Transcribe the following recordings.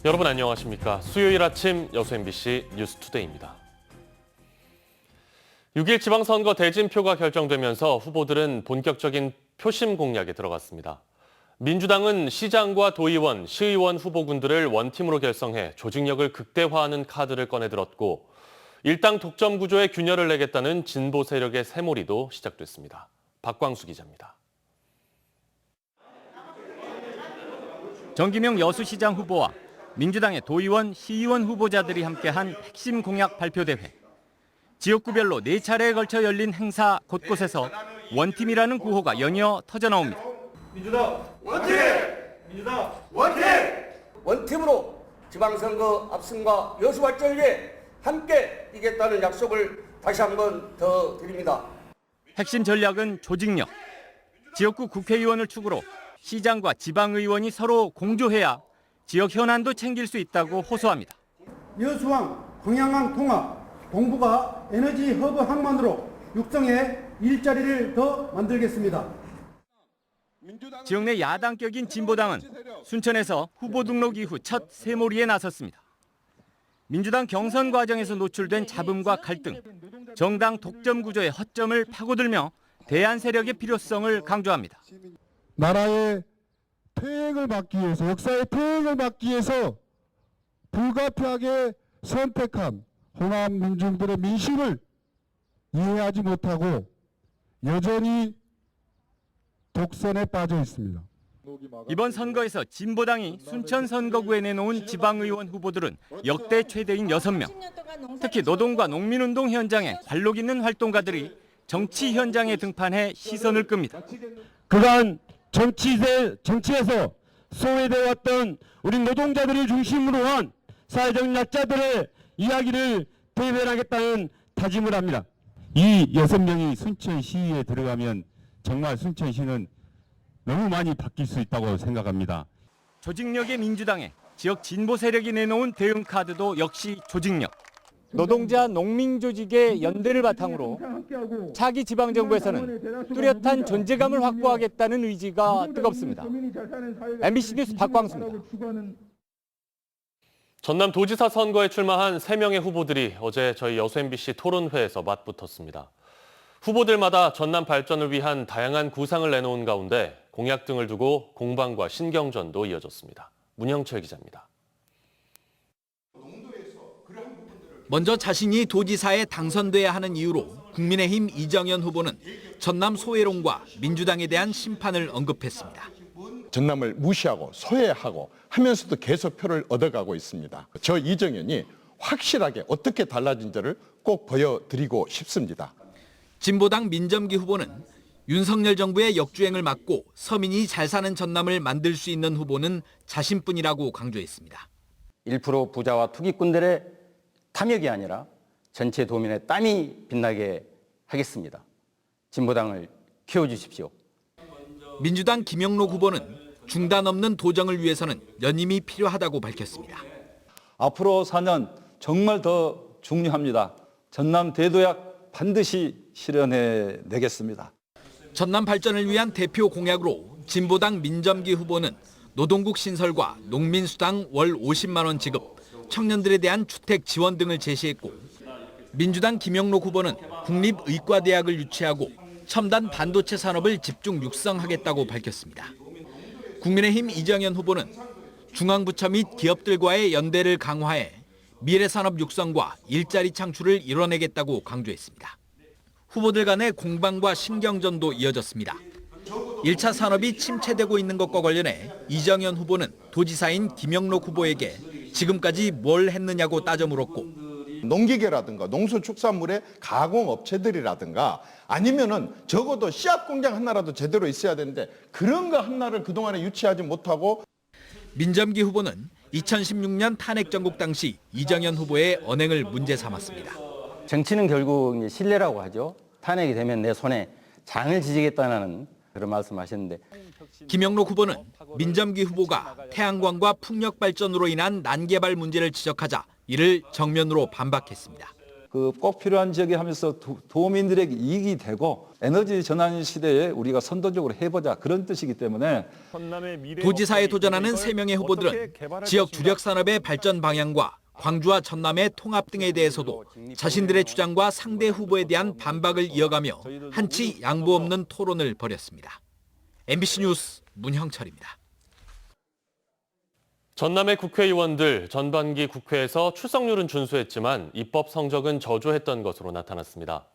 여러분 안녕하십니까? 수요일 아침 여수 MBC 뉴스투데이입니다. 6일 지방선거 대진표가 결정되면서 후보들은 본격적인 표심 공략에 들어갔습니다. 민주당은 시장과 도의원, 시의원 후보군들을 원팀으로 결성해 조직력을 극대화하는 카드를 꺼내들었고 일당 독점 구조에 균열을 내겠다는 진보 세력의 새몰이도 시작됐습니다. 박광수 기자입니다. 정기명 여수시장 후보와 민주당의 도의원, 시의원 후보자들이 함께한 핵심 공약 발표대회. 지역구별로 4차례에 걸쳐 열린 행사 곳곳에서 원팀이라는 구호가 연이어 터져나옵니다. 민주당 원팀! 민주당 원팀! 원팀으로 지방선거 압승과 여수 발전을 위해 함께 이겠다는 약속을 다시 한번 더 드립니다. 핵심 전략은 조직력. 지역구 국회의원을 축으로 시장과 지방의원이 서로 공조해야 지역 현안도 챙길 수 있다고 호소합니다. 여수항, 광양항 통합, 동부가 에너지 허브 항만으로 육성해 일자리를 더 만들겠습니다. 지역 내 야당격인 진보당은 순천에서 후보 등록 이후 첫 새몰이에 나섰습니다. 민주당 경선 과정에서 노출된 잡음과 갈등, 정당 독점 구조의 허점을 파고들며 대안 세력의 필요성을 강조합니다. 나라의 퇴행을 막기 위해서, 역사의 퇴행을 막기 위해서 불가피하게 선택한 호남 민중들의 민심을 이해하지 못하고 여전히 독선에 빠져 있습니다. 이번 선거에서 진보당이 순천 선거구에 내놓은 지방의원 후보들은 역대 최대인 6명. 특히 노동과 농민운동 현장에 관록 있는 활동가들이 정치 현장에 등판해 시선을 끕니다. 그간 정치에서 소외되어 왔던 우리 노동자들을 중심으로 한 사회적 약자들의 이야기를 대변하겠다는 다짐을 합니다. 이 6명이 순천시에 들어가면 정말 순천시는 너무 많이 바뀔 수 있다고 생각합니다. 조직력의 민주당에 지역 진보 세력이 내놓은 대응 카드도 역시 조직력. 노동자 농민 조직의 연대를 바탕으로 차기 지방정부에서는 뚜렷한 존재감을 확보하겠다는 의지가 뜨겁습니다. MBC 뉴스 박광수입니다. 전남도지사 선거에 출마한 3명의 후보들이 어제 저희 여수 MBC 토론회에서 맞붙었습니다. 후보들마다 전남 발전을 위한 다양한 구상을 내놓은 가운데 공약 등을 두고 공방과 신경전도 이어졌습니다. 문영철 기자입니다. 먼저 자신이 도지사에 당선돼야 하는 이유로 국민의힘 이정현 후보는 전남 소외론과 민주당에 대한 심판을 언급했습니다. 전남을 무시하고 소외하고 하면서도 계속 표를 얻어가고 있습니다. 저 이정현이 확실하게 어떻게 달라진지를 꼭 보여드리고 싶습니다. 진보당 민점기 후보는 윤석열 정부의 역주행을 막고 서민이 잘 사는 전남을 만들 수 있는 후보는 자신뿐이라고 강조했습니다. 1% 부자와 투기꾼들의 탐욕이 아니라 전체 도민의 땀이 빛나게 하겠습니다. 진보당을 키워주십시오. 민주당 김영록 후보는 중단 없는 도정을 위해서는 연임이 필요하다고 밝혔습니다. 앞으로 4년 정말 더 중요합니다. 전남 대도약 반드시 실현해내겠습니다. 전남 발전을 위한 대표 공약으로 진보당 민점기 후보는 노동국 신설과 농민수당 월 50만 원 지급, 청년들에 대한 주택 지원 등을 제시했고 민주당 김영록 후보는 국립의과대학을 유치하고 첨단 반도체 산업을 집중 육성하겠다고 밝혔습니다. 국민의힘 이정현 후보는 중앙부처 및 기업들과의 연대를 강화해 미래산업 육성과 일자리 창출을 이뤄내겠다고 강조했습니다. 후보들 간의 공방과 신경전도 이어졌습니다. 1차 산업이 침체되고 있는 것과 관련해 이정현 후보는 도지사인 김영록 후보에게 지금까지 뭘 했느냐고 따져 물었고 농기계라든가 농수축산물의 가공업체들이라든가 아니면은 적어도 씨앗 공장 하나라도 제대로 있어야 되는데 그런 거 하나를 그동안에 유치하지 못하고 민점기 후보는 2016년 탄핵 정국 당시 이정현 후보의 언행을 문제 삼았습니다. 정치는 결국 신뢰라고 하죠. 탄핵이 되면 내 손에 장을 지지겠다는 그런 말씀하셨는데 김영록 후보는 민점기 후보가 태양광과 풍력 발전으로 인한 난개발 문제를 지적하자 이를 정면으로 반박했습니다. 꼭 필요한 지역에 하면서 도민들에게 이익이 되고 에너지 전환 시대에 우리가 선도적으로 해보자 그런 뜻이기 때문에 도지사에 도전하는 3명의 후보들은 지역 주력 산업의 발전 방향과 광주와 전남의 통합 등에 대해서도 자신들의 주장과 상대 후보에 대한 반박을 이어가며 한치 양보 없는 토론을 벌였습니다. MBC 뉴스 문형철입니다. 전남의 국회의원들 전반기 국회에서 출석률은 준수했지만 입법 성적은 저조했던 것으로 나타났습니다.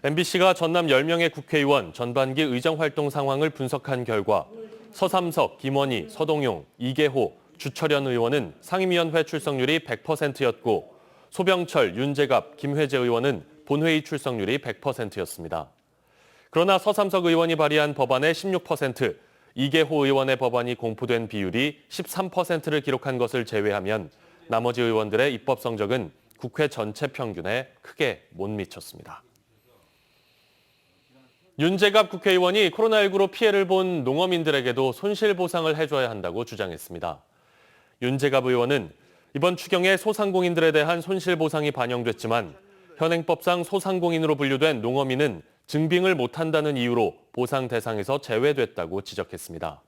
MBC가 전남 10명의 국회의원 전반기 의정활동 상황을 분석한 결과 서삼석, 김원희, 서동용, 이계호, 주철현 의원은 상임위원회 출석률이 100%였고 소병철, 윤재갑, 김회재 의원은 본회의 출석률이 100%였습니다. 그러나 서삼석 의원이 발의한 법안의 16%, 이계호 의원의 법안이 공포된 비율이 13%를 기록한 것을 제외하면 나머지 의원들의 입법 성적은 국회 전체 평균에 크게 못 미쳤습니다. 윤재갑 국회의원이 코로나19로 피해를 본 농어민들에게도 손실보상을 해줘야 한다고 주장했습니다. 윤재갑 의원은 이번 추경에 소상공인들에 대한 손실보상이 반영됐지만 현행법상 소상공인으로 분류된 농어민은 증빙을 못한다는 이유로 보상 대상에서 제외됐다고 지적했습니다.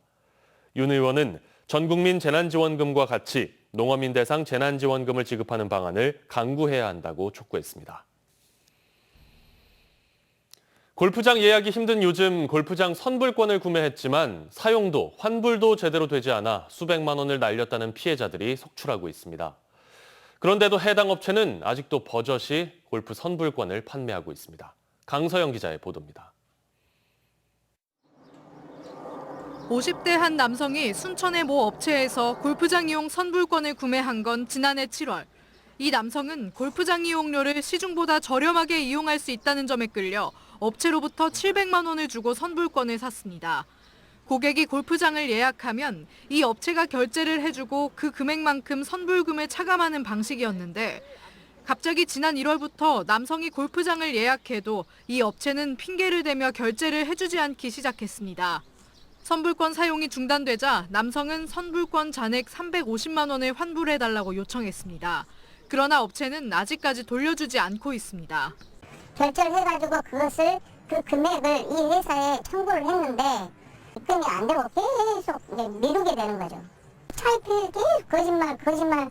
윤 의원은 전국민 재난지원금과 같이 농어민 대상 재난지원금을 지급하는 방안을 강구해야 한다고 촉구했습니다. 골프장 예약이 힘든 요즘 골프장 선불권을 구매했지만 사용도 환불도 제대로 되지 않아 수백만 원을 날렸다는 피해자들이 속출하고 있습니다. 그런데도 해당 업체는 아직도 버젓이 골프 선불권을 판매하고 있습니다. 강서영 기자의 보도입니다. 50대 한 남성이 순천의 모 업체에서 골프장 이용 선불권을 구매한 건 지난해 7월. 이 남성은 골프장 이용료를 시중보다 저렴하게 이용할 수 있다는 점에 끌려 업체로부터 700만 원을 주고 선불권을 샀습니다. 고객이 골프장을 예약하면 이 업체가 결제를 해주고 그 금액만큼 선불금을 차감하는 방식이었는데 갑자기 지난 1월부터 남성이 골프장을 예약해도 이 업체는 핑계를 대며 결제를 해주지 않기 시작했습니다. 선불권 사용이 중단되자 남성은 선불권 잔액 350만 원을 환불해달라고 요청했습니다. 그러나 업체는 아직까지 돌려주지 않고 있습니다. 결제를 해가지고 그 금액을 이 회사에 청구를 했는데 입금이 안 되고 계속 미루게 되는 거죠. 차입해 계속 거짓말.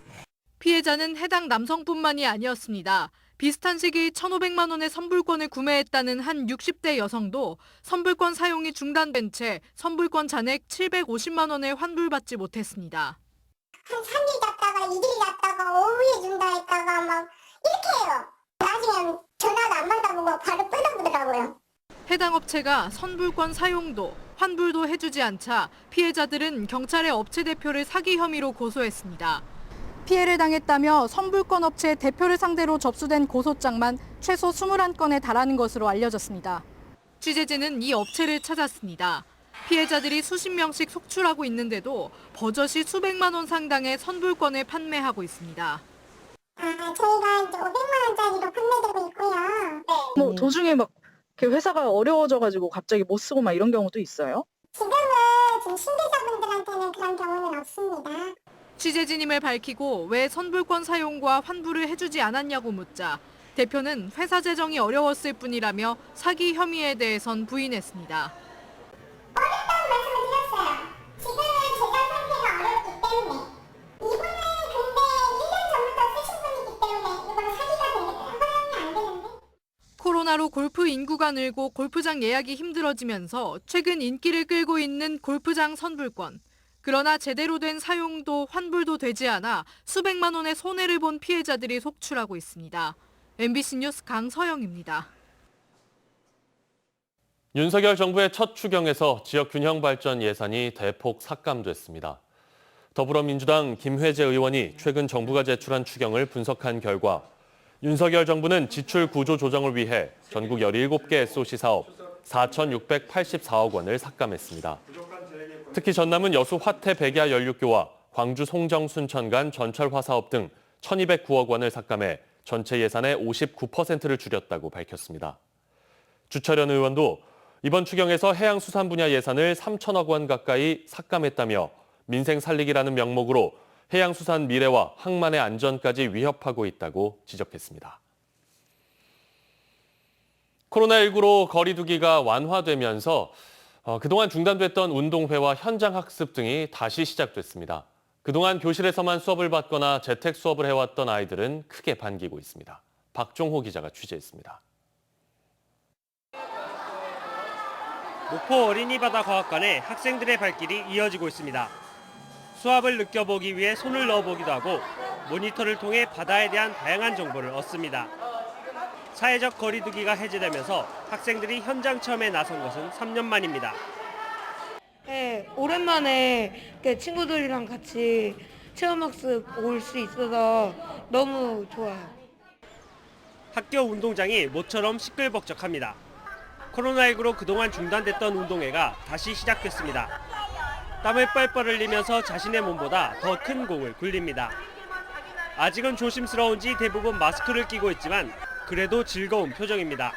피해자는 해당 남성뿐만이 아니었습니다. 비슷한 시기 1,500만 원의 선불권을 구매했다는 한 60대 여성도 선불권 사용이 중단된 채 선불권 잔액 750만 원을 환불받지 못했습니다. 한 3일 갔다가 2일 갔다가 오후에 준다 했다가 막 이렇게 해요. 나중에 전화도 안 받아보고 바로 끊어보더라고요. 해당 업체가 선불권 사용도, 환불도 해주지 않자 피해자들은 경찰에 업체 대표를 사기 혐의로 고소했습니다. 피해를 당했다며 선불권 업체 대표를 상대로 접수된 고소장만 최소 21건에 달하는 것으로 알려졌습니다. 취재진은 이 업체를 찾았습니다. 피해자들이 수십 명씩 속출하고 있는데도 버젓이 수백만 원 상당의 선불권을 판매하고 있습니다. 저희가 이제 500만 원짜리로 판매되고 있고요. 도중에 막 회사가 어려워져가지고 갑자기 못 쓰고 막 이런 경우도 있어요? 지금 신계자분들한테는 그런 경우는 없습니다. 취재진임을 밝히고 왜 선불권 사용과 환불을 해주지 않았냐고 묻자 대표는 회사 재정이 어려웠을 뿐이라며 사기 혐의에 대해선 부인했습니다. 어렵다고 말씀을 드렸어요. 지금은 재정 상태가 어렵기 때문에 이분은 근데 1년 전부터 쓰신 분이기 때문에 이건 사기가 되겠다. 허용이 안 되는데. 코로나로 골프 인구가 늘고 골프장 예약이 힘들어지면서 최근 인기를 끌고 있는 골프장 선불권. 그러나 제대로 된 사용도 환불도 되지 않아 수백만 원의 손해를 본 피해자들이 속출하고 있습니다. MBC 뉴스 강서영입니다. 윤석열 정부의 첫 추경에서 지역 균형 발전 예산이 대폭 삭감됐습니다. 더불어민주당 김회재 의원이 최근 정부가 제출한 추경을 분석한 결과 윤석열 정부는 지출 구조 조정을 위해 전국 17개 SOC 사업 4,684억 원을 삭감했습니다. 특히 전남은 여수 화태 백야 연륙교와 광주 송정 순천 간 전철화 사업 등 1,209억 원을 삭감해 전체 예산의 59%를 줄였다고 밝혔습니다. 주철현 의원도 이번 추경에서 해양수산 분야 예산을 3천억 원 가까이 삭감했다며 민생 살리기라는 명목으로 해양수산 미래와 항만의 안전까지 위협하고 있다고 지적했습니다. 코로나19로 거리두기가 완화되면서 그동안 중단됐던 운동회와 현장 학습 등이 다시 시작됐습니다. 그동안 교실에서만 수업을 받거나 재택 수업을 해왔던 아이들은 크게 반기고 있습니다. 박종호 기자가 취재했습니다. 목포 어린이바다과학관에 학생들의 발길이 이어지고 있습니다. 수압을 느껴보기 위해 손을 넣어보기도 하고 모니터를 통해 바다에 대한 다양한 정보를 얻습니다. 사회적 거리두기가 해제되면서 학생들이 현장 체험에 나선 것은 3년 만입니다. 네, 오랜만에 친구들이랑 같이 체험학습 올 수 있어서 너무 좋아요. 학교 운동장이 모처럼 시끌벅적합니다. 코로나19로 그동안 중단됐던 운동회가 다시 시작됐습니다. 땀을 뻘뻘 흘리면서 자신의 몸보다 더 큰 공을 굴립니다. 아직은 조심스러운지 대부분 마스크를 끼고 있지만 그래도 즐거운 표정입니다.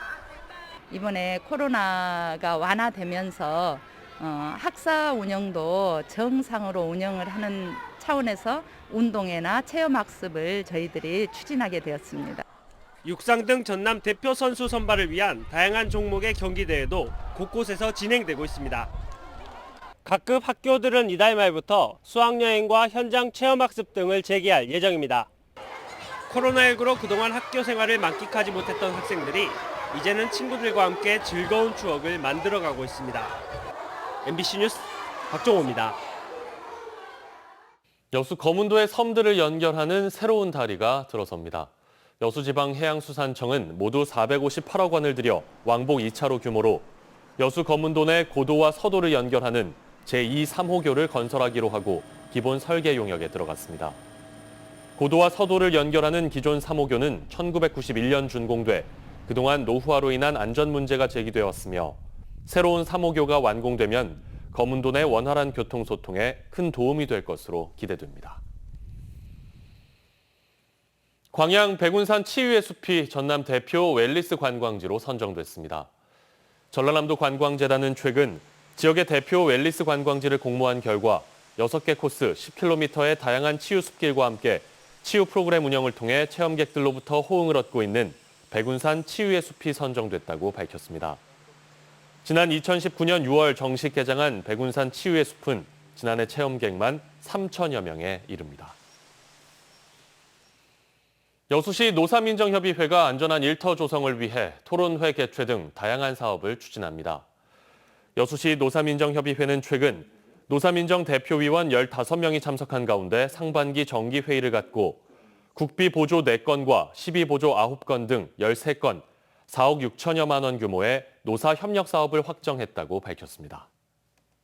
이번에 코로나가 완화되면서 학사 운영도 정상으로 운영을 하는 차원에서 운동회나 체험학습을 저희들이 추진하게 되었습니다. 육상 등 전남 대표 선수 선발을 위한 다양한 종목의 경기대회도 곳곳에서 진행되고 있습니다. 각급 학교들은 이달 말부터 수학여행과 현장 체험학습 등을 재개할 예정입니다. 코로나19로 그동안 학교 생활을 만끽하지 못했던 학생들이 이제는 친구들과 함께 즐거운 추억을 만들어가고 있습니다. MBC 뉴스 박종호입니다. 여수 거문도의 섬들을 연결하는 새로운 다리가 들어섭니다. 여수지방해양수산청은 모두 458억 원을 들여 왕복 2차로 규모로 여수 거문도 내 고도와 서도를 연결하는 제2, 3호교를 건설하기로 하고 기본 설계 용역에 들어갔습니다. 고도와 서도를 연결하는 기존 3호교는 1991년 준공돼 그동안 노후화로 인한 안전 문제가 제기되었으며 새로운 3호교가 완공되면 거문도 내 원활한 교통소통에 큰 도움이 될 것으로 기대됩니다. 광양 백운산 치유의 숲이 전남 대표 웰니스 관광지로 선정됐습니다. 전라남도 관광재단은 최근 지역의 대표 웰니스 관광지를 공모한 결과 6개 코스 10km의 다양한 치유 숲길과 함께 치유 프로그램 운영을 통해 체험객들로부터 호응을 얻고 있는 백운산 치유의 숲이 선정됐다고 밝혔습니다. 지난 2019년 6월 정식 개장한 백운산 치유의 숲은 지난해 체험객만 3천여 명에 이릅니다. 여수시 노사민정협의회가 안전한 일터 조성을 위해 토론회 개최 등 다양한 사업을 추진합니다. 여수시 노사민정협의회는 최근 노사민정 대표위원 15명이 참석한 가운데 상반기 정기회의를 갖고 국비 보조 4건과 시비 보조 9건 등 13건, 4억 6천여만 원 규모의 노사 협력 사업을 확정했다고 밝혔습니다.